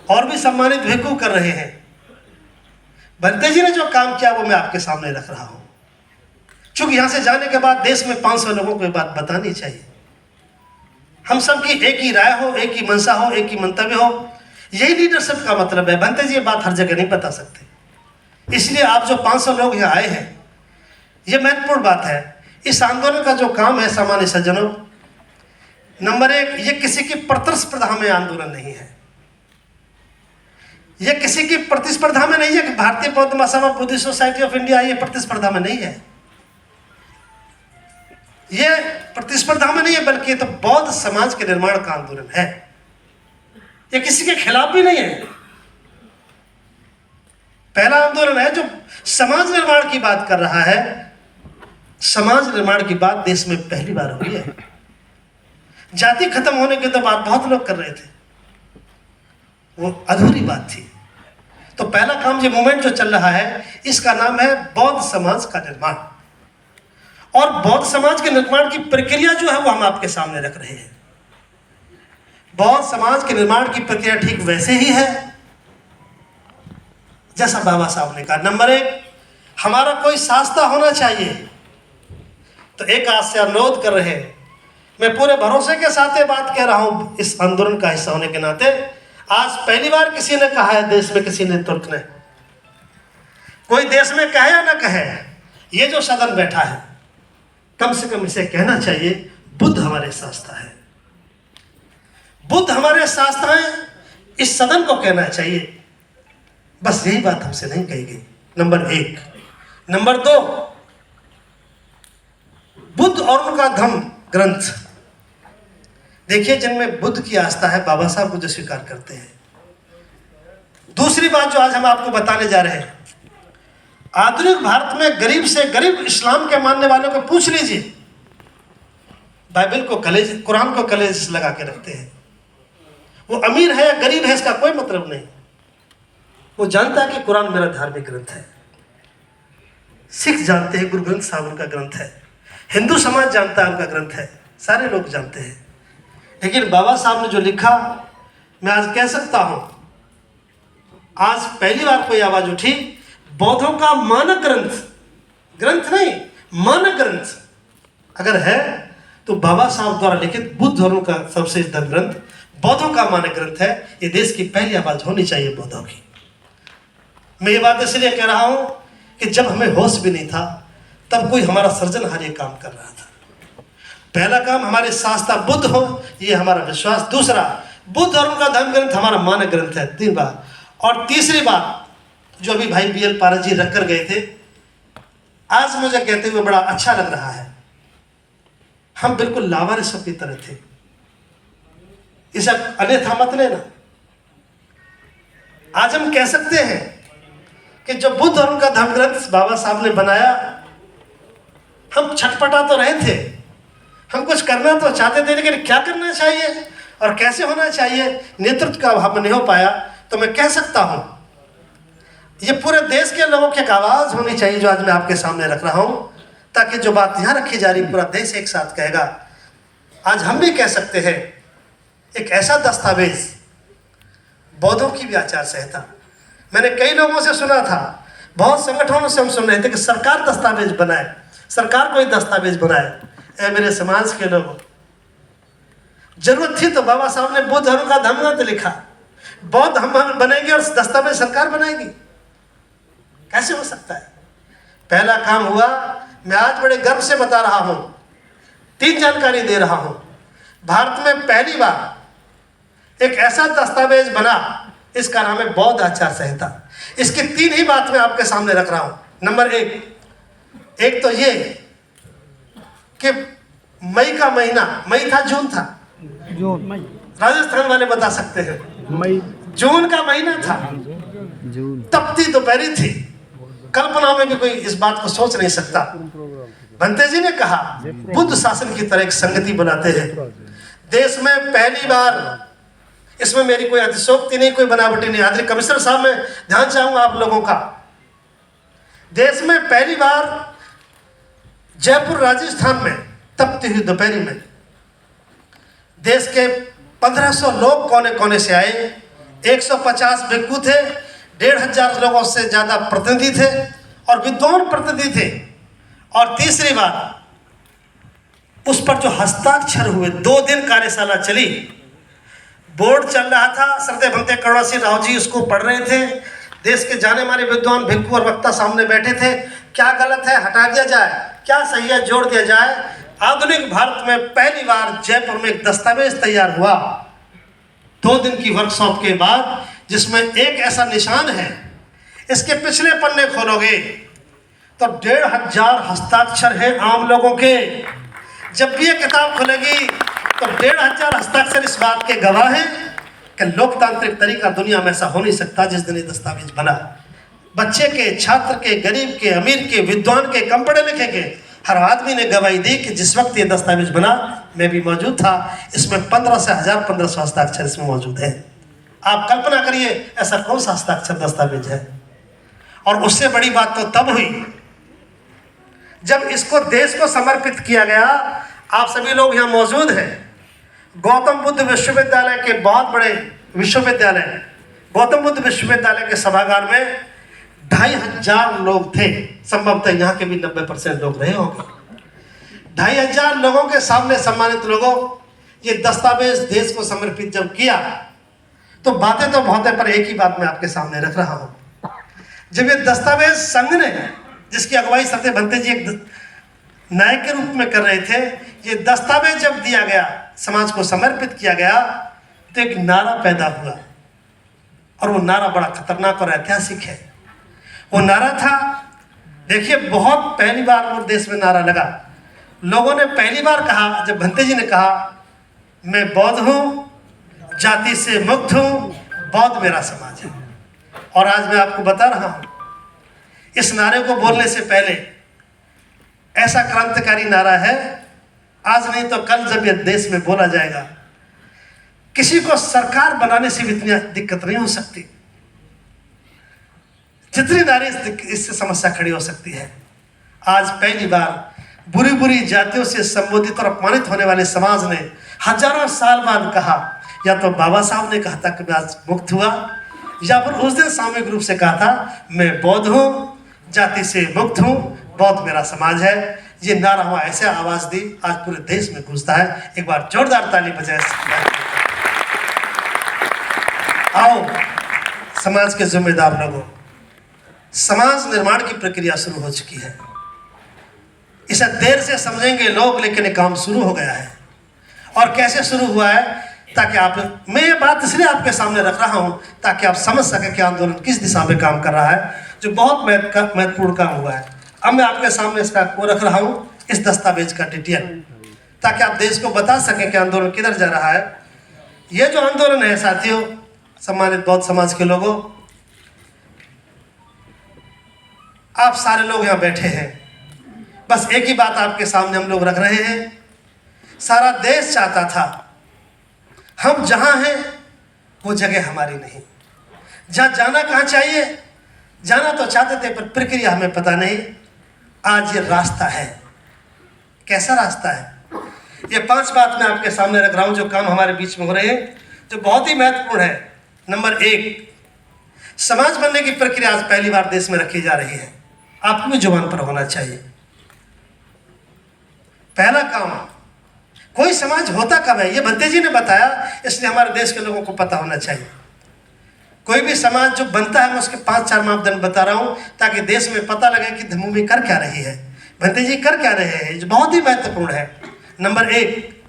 और भी सम्मानित भिक्खु कर रहे हैं। भंते जी ने जो काम किया वो मैं आपके सामने रख रहा हूं। चूंकि यहां से जाने के बाद देश में 500 लोगों को ये बात बतानी चाहिए। हम सब की एक ही राय हो, एक ही मंशा हो, एक ही मंतव्य हो, यही लीडरशिप का मतलब है। भंते जी ये बात हर जगह नहीं बता सकते, इसलिए आप जो 500 लोग यहाँ आए हैं, ये महत्वपूर्ण बात है। इस आंदोलन का जो काम है सामान्य सज्जनों, नंबर एक, ये किसी की प्रतिस्पर्धा में आंदोलन नहीं है। ये किसी की प्रतिस्पर्धा में नहीं है कि भारतीय बौद्ध महासभा, बुद्धिस्ट सोसाइटी ऑफ इंडिया ये प्रतिस्पर्धा में नहीं है, ये प्रतिस्पर्धा में नहीं है, बल्कि ये तो बौद्ध समाज के निर्माण का आंदोलन है। ये किसी के खिलाफ भी नहीं है। पहला आंदोलन है जो समाज निर्माण की बात कर रहा है। समाज निर्माण की बात देश में पहली बार हुई है। जाति खत्म होने की तो बात बहुत लोग कर रहे थे, वो अधूरी बात थी। तो पहला काम, ये मूवमेंट जो चल रहा है, इसका नाम है बौद्ध समाज का निर्माण। और बौद्ध समाज के निर्माण की प्रक्रिया जो है वो हम आपके सामने रख रहे हैं। बौद्ध समाज के निर्माण की प्रक्रिया ठीक वैसे ही है जैसा बाबा साहब ने कहा। नंबर एक, हमारा कोई शास्त्र होना चाहिए। तो एक आज से अनुरोध कर रहे हैं, मैं पूरे भरोसे के साथ ये बात कह रहा हूं इस आंदोलन का हिस्सा होने के नाते। आज पहली बार किसी ने कहा है देश में, किसी नेतृत्व ने, कोई देश में कहे या ना कहे, ये जो सदन बैठा है, कम से कम इसे कहना चाहिए, बुद्ध हमारे शास्त्र है। बुद्ध हमारे शास्त्र हैं, इस सदन को कहना चाहिए। बस यही बात हमसे नहीं कही गई, नंबर एक। नंबर दो, बुद्ध और उनका धम्म ग्रंथ, देखिए जिनमें बुद्ध की आस्था है, बाबा साहब को जो स्वीकार करते हैं। दूसरी बात जो आज हम आपको बताने जा रहे हैं, आधुनिक भारत में गरीब से गरीब इस्लाम के मानने वालों को पूछ लीजिए, बाइबल को कलेज, कुरान को कलेज लगा के रखते हैं। वो अमीर है या गरीब है इसका कोई मतलब नहीं, वो जानता है कि कुरान मेरा धार्मिक ग्रंथ है। सिख जानते हैं गुरु ग्रंथ साहब उनका ग्रंथ है, हिंदू समाज जानता है उनका ग्रंथ है, सारे लोग जानते हैं। लेकिन बाबा साहब ने जो लिखा, मैं आज कह सकता हूं, आज पहली बार कोई आवाज उठी, बौद्धों का मानक ग्रंथ, ग्रंथ नहीं मानक ग्रंथ अगर है तो बाबा साहब द्वारा लिखित बुद्ध धर्म का सबसे धर्म ग्रंथ बौद्धों का मानक ग्रंथ है। ये देश की पहली आवाज होनी चाहिए बौद्धों की। मैं ये बात इसलिए कह रहा हूं कि जब हमें होश भी नहीं था तब कोई हमारा सर्जनहार ये काम कर रहा था। पहला काम, हमारे शास्त्र बुद्ध हो, ये हमारा विश्वास। दूसरा, बुद्ध और उनका धर्म ग्रंथ हमारा मानक ग्रंथ है, 3 बार। और तीसरी बात जो अभी भाई BL पारस जी रख कर गए थे, आज मुझे कहते हुए बड़ा अच्छा लग रहा है, हम बिल्कुल लावारिसों की तरह थे। इसे अन्यथा मत लेना। आज हम कह सकते हैं कि जो बुद्ध और उनका धर्म ग्रंथ बाबा साहब ने बनाया, हम छटपटा तो रहे थे, हम कुछ करना तो चाहते थे, लेकिन क्या करना चाहिए और कैसे होना चाहिए, नेतृत्व का अभाव नहीं हो पाया। तो मैं कह सकता हूं, ये पूरे देश के लोगों की एक आवाज होनी चाहिए जो आज मैं आपके सामने रख रहा हूं, ताकि जो बात यहां रखी जा रही पूरा देश एक साथ कहेगा। आज हम भी कह सकते हैं, एक ऐसा दस्तावेज, बौद्धों की भी आचार संहिता, मैंने कई लोगों से सुना था, बहुत संगठनों से हम सुन रहे थे कि सरकार दस्तावेज बनाए, सरकार कोई दस्तावेज बनाए। ऐ मेरे समाज के लोगों, जरूरत थी तो बाबा साहब ने बुद्ध धर्म का धम्म ग्रंथ लिखा, बौद्ध हम बनेंगे और दस्तावेज सरकार बनाएगी, कैसे हो सकता है? पहला काम हुआ। मैं आज बड़े गर्व से बता रहा हूं, 3 जानकारी दे रहा हूं। भारत में पहली बार एक ऐसा दस्तावेज बना, इसका नाम है बौद्ध आचार संहिता। इसकी 3 ही बात मैं आपके सामने रख रहा हूं। नंबर एक तो ये कि मई का महीना, मई था जून था, जून, राजस्थान वाले बता सकते हैं, मई, जून का महीना था, जून, तपती दोपहरी थी, कल्पना में भी कोई इस बात को सोच नहीं सकता। भंते जी ने कहा, बुद्ध शासन की तरह एक संगति बनाते हैं। देश में पहली बार, इसमें मेरी कोई अतिशोक्ति नहीं, कोई बनावटी नहीं, आदरणीय कमिश्नर साहब, मैं ध्यान चाहूंगा आप लोगों का, देश में पहली बार जयपुर राजस्थान में तपती हुई दोपहरी में देश के 1500 लोग कोने कोने से आए, 150 भिक्षु थे, 1500 लोगों से ज़्यादा प्रतिनिधि थे और विद्वान प्रतिनिधि थे। और तीसरी बात, उस पर जो हस्ताक्षर हुए, 2 दिन कार्यशाला चली, बोर्ड चल रहा था, श्रद्धेय भंते करुणा सिंह राव जी उसको पढ़ रहे थे, देश के जाने माने विद्वान भिक्षु और वक्ता सामने बैठे थे, क्या गलत है हटा दिया जाए, क्या सही है जोड़ दिया जाए। आधुनिक भारत में पहली बार जयपुर में एक दस्तावेज तैयार हुआ 2 दिन की वर्कशॉप के बाद, जिसमें एक ऐसा निशान है, इसके पिछले पन्ने खोलोगे तो 1500 हस्ताक्षर हैं आम लोगों के। जब भी ये किताब खुलेगी तो 1500 हस्ताक्षर इस बात के गवाह हैं कि लोकतांत्रिक तरीका दुनिया में ऐसा हो नहीं सकता जिस दिन ये दस्तावेज बना। बच्चे के, छात्र के, गरीब के, अमीर के, विद्वान के, कम पढ़े लिखे के, हर आदमी ने गवाही दी कि जिस वक्त ये दस्तावेज बना मैं भी मौजूद था, इसमें 1500 हस्ताक्षर इसमें मौजूद है। आप कल्पना करिए ऐसा कौन सा हस्ताक्षर दस्तावेज है। और उससे बड़ी बात तो तब हुई जब इसको देश को समर्पित किया गया। आप सभी लोग यहाँ मौजूद हैं। गौतम बुद्ध विश्वविद्यालय के बहुत बड़े विश्वविद्यालय, गौतम बुद्ध विश्वविद्यालय के सभागार में 2500 लोग थे। संभवतः यहाँ के भी 90% लोग रहे होंगे। 2500 लोगों के सामने सम्मानित लोगों, ये दस्तावेज देश को समर्पित जब किया तो बातें तो बहुत है, पर एक ही बात मैं आपके सामने रख रहा हूँ। जब ये दस्तावेज संघ ने, जिसकी अगुवाई श्रद्धेय भंते जी एक नायक के रूप में कर रहे थे, ये दस्तावेज जब दिया गया, समाज को समर्पित किया गया, तो एक नारा पैदा हुआ और वो नारा बड़ा खतरनाक और ऐतिहासिक है। वो नारा था, देखिए बहुत पहली बार वो देश में नारा लगा। लोगों ने पहली बार कहा, जब भंते जी ने कहा मैं बौद्ध हूँ, जाति से मुक्त हूँ, बौद्ध मेरा समाज है। और आज मैं आपको बता रहा हूँ, इस नारे को बोलने से पहले ऐसा क्रांतिकारी नारा है, आज नहीं तो कल जब ये देश में बोला जाएगा, किसी को सरकार बनाने से भी इतनी दिक्कत नहीं हो सकती जितनी नारी इससे समस्या खड़ी हो सकती है। आज पहली बार बुरी बुरी जातियों से संबोधित और अपमानित होने वाले समाज ने हजारों साल बाद कहा, या तो बाबा साहब ने कहा था कि मैं आज मुक्त हुआ, या फिर उस दिन सामूहिक रूप से कहा था मैं बौद्ध हूँ, जाति से मुक्त हूँ, बौद्ध मेरा समाज है। ये नारा हुआ, ऐसे आवाज दी, आज पूरे देश में गूंजता है। एक बार जोरदार ताली बजाए। आओ समाज के जिम्मेदार लोगों, समाज निर्माण की प्रक्रिया शुरू हो चुकी है। इसे देर से समझेंगे लोग, लेकिन ये काम शुरू हो गया है। और कैसे शुरू हुआ है, ताकि आप, मैं ये बात इसलिए आपके सामने रख रहा हूं ताकि आप समझ सकें कि आंदोलन किस दिशा में काम कर रहा है, जो बहुत महत्वपूर्ण काम हुआ है। अब मैं आपके सामने इसका वो रख रहा हूं, इस दस्तावेज का डिटेल, ताकि आप देश को बता सकें कि आंदोलन किधर जा रहा है। ये जो आंदोलन है साथियों, सम्मानित बौद्ध समाज के लोगों, आप सारे लोग यहाँ बैठे हैं, बस एक ही बात आपके सामने हम लोग रख रहे हैं। सारा देश चाहता था हम जहाँ हैं वो जगह हमारी नहीं, जहाँ जाना कहाँ चाहिए, जाना तो चाहते थे पर प्रक्रिया हमें पता नहीं। आज ये रास्ता है। कैसा रास्ता है, ये 5 बात मैं आपके सामने रख रहा हूँ जो काम हमारे बीच में हो रहे हैं, जो बहुत ही महत्वपूर्ण है। नंबर 1, समाज बनने की प्रक्रिया आज पहली बार देश में रखी जा रही है। आपकी भी जुबान पर होना चाहिए। पहला काम, कोई समाज होता कब है, ये भंते जी ने बताया, इसलिए हमारे देश के लोगों को पता होना चाहिए। कोई भी समाज जो बनता है, मैं उसके 5-4 मापदंड बता रहा हूं ताकि देश में पता लगे कि धर्मभूमि कर क्या रही है, भंते जी कर क्या रहे हैं, जो बहुत ही महत्वपूर्ण है। नंबर 1,